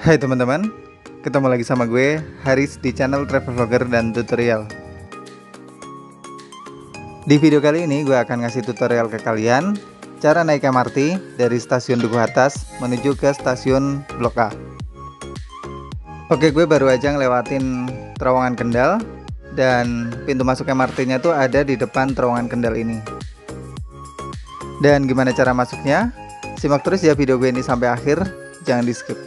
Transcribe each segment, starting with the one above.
Hai teman-teman, ketemu lagi sama gue Haris di channel Travel Vlogger dan Tutorial. Di video kali ini gue akan ngasih tutorial ke kalian cara naik MRT dari stasiun Dukuh Atas menuju ke stasiun Blok A. Oke, gue baru aja ngelewatin terowongan Kendal dan pintu masuk MRT-nya tuh ada di depan terowongan Kendal ini. Dan gimana cara masuknya? Simak terus ya video gue ini sampai akhir, jangan di skip.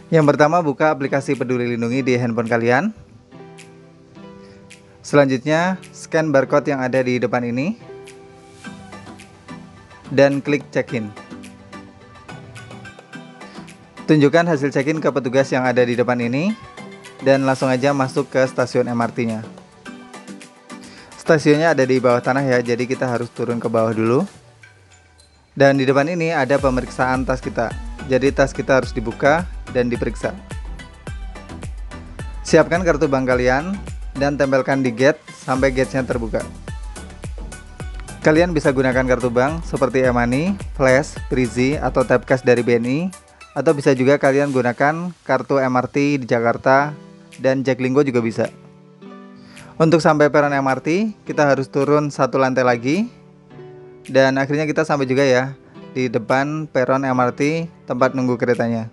Yang pertama, buka aplikasi Peduli Lindungi di handphone kalian. Selanjutnya, scan barcode yang ada di depan ini dan klik check-in. Tunjukkan hasil check-in ke petugas yang ada di depan ini dan langsung aja masuk ke stasiun MRT-nya. Stasiunnya ada di bawah tanah ya, jadi kita harus turun ke bawah dulu. Dan di depan ini ada pemeriksaan tas kita. Jadi tas kita harus dibuka dan diperiksa. Siapkan kartu bank kalian dan tempelkan di gate sampai gate-nya terbuka. Kalian bisa gunakan kartu bank seperti e-money, flash, Brizi, atau tap cash dari BNI, atau bisa juga kalian gunakan kartu MRT di Jakarta dan Jaklinggo juga bisa. Untuk sampai peron MRT, kita harus turun satu lantai lagi dan akhirnya kita sampai juga ya di depan peron MRT tempat nunggu keretanya.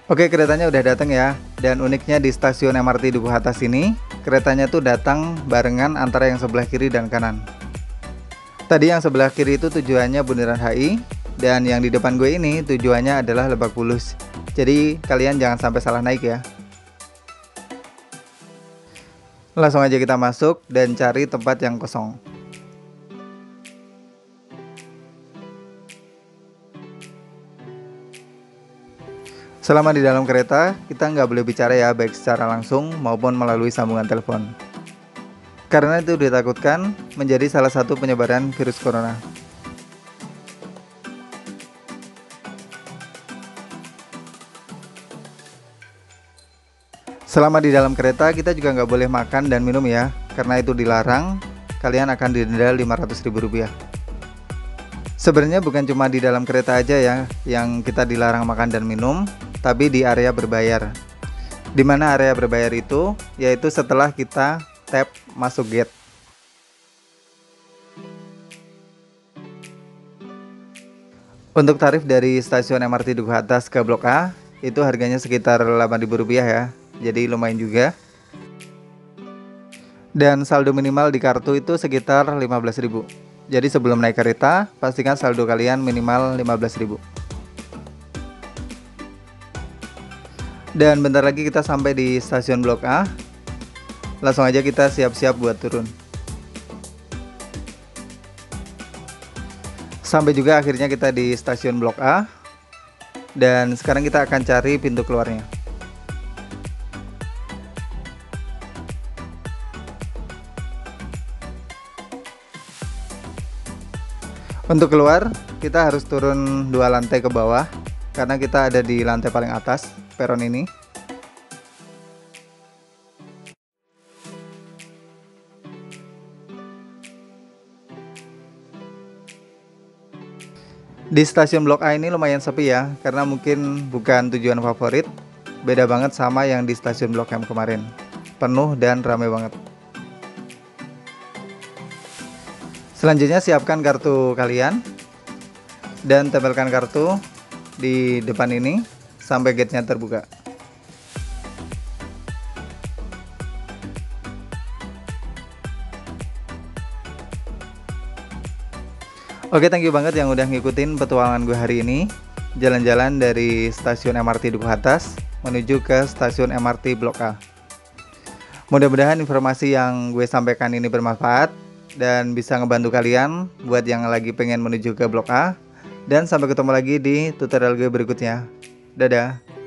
Oke, keretanya udah datang ya. Dan uniknya di stasiun MRT Dukuh Atas ini, keretanya tuh datang barengan antara yang sebelah kiri dan kanan. Tadi yang sebelah kiri itu tujuannya Bundaran HI, dan yang di depan gue ini tujuannya adalah Lebak Bulus. Jadi kalian jangan sampai salah naik ya. Langsung aja kita masuk dan cari tempat yang kosong. Selama di dalam kereta, kita nggak boleh bicara ya, baik secara langsung maupun melalui sambungan telepon. Karena itu ditakutkan menjadi salah satu penyebaran virus corona. Selama di dalam kereta, kita juga nggak boleh makan dan minum ya, karena itu dilarang. Kalian akan didenda Rp500.000. Sebenarnya bukan cuma di dalam kereta aja ya yang kita dilarang makan dan minum, tapi di area berbayar. Di mana area berbayar itu yaitu setelah kita tap masuk gate. Untuk tarif dari stasiun MRT Dukuh Atas ke Blok A itu harganya sekitar Rp8.000 ya. Jadi lumayan juga. Dan saldo minimal di kartu itu sekitar Rp15.000. Jadi sebelum naik kereta, pastikan saldo kalian minimal Rp15.000. Dan bentar lagi kita sampai di stasiun Blok A. Langsung aja kita siap-siap buat turun. Sampai juga akhirnya kita di stasiun Blok A. Dan sekarang kita akan cari pintu keluarnya. Untuk keluar, kita harus turun 2 lantai ke bawah karena kita ada di lantai paling atas peron ini. Di stasiun Blok A ini lumayan sepi ya, karena mungkin bukan tujuan favorit. Beda banget sama yang di stasiun Blok M kemarin. Penuh dan ramai banget. Selanjutnya siapkan kartu kalian dan tempelkan kartu di depan ini sampai gate-nya terbuka. Oke, thank you banget yang udah ngikutin petualangan gue hari ini. Jalan-jalan dari stasiun MRT Duku Atas menuju ke stasiun MRT Blok A. Mudah-mudahan informasi yang gue sampaikan ini bermanfaat dan bisa ngebantu kalian buat yang lagi pengen menuju ke Blok A. Dan sampai ketemu lagi di tutorial gue berikutnya. Dadah.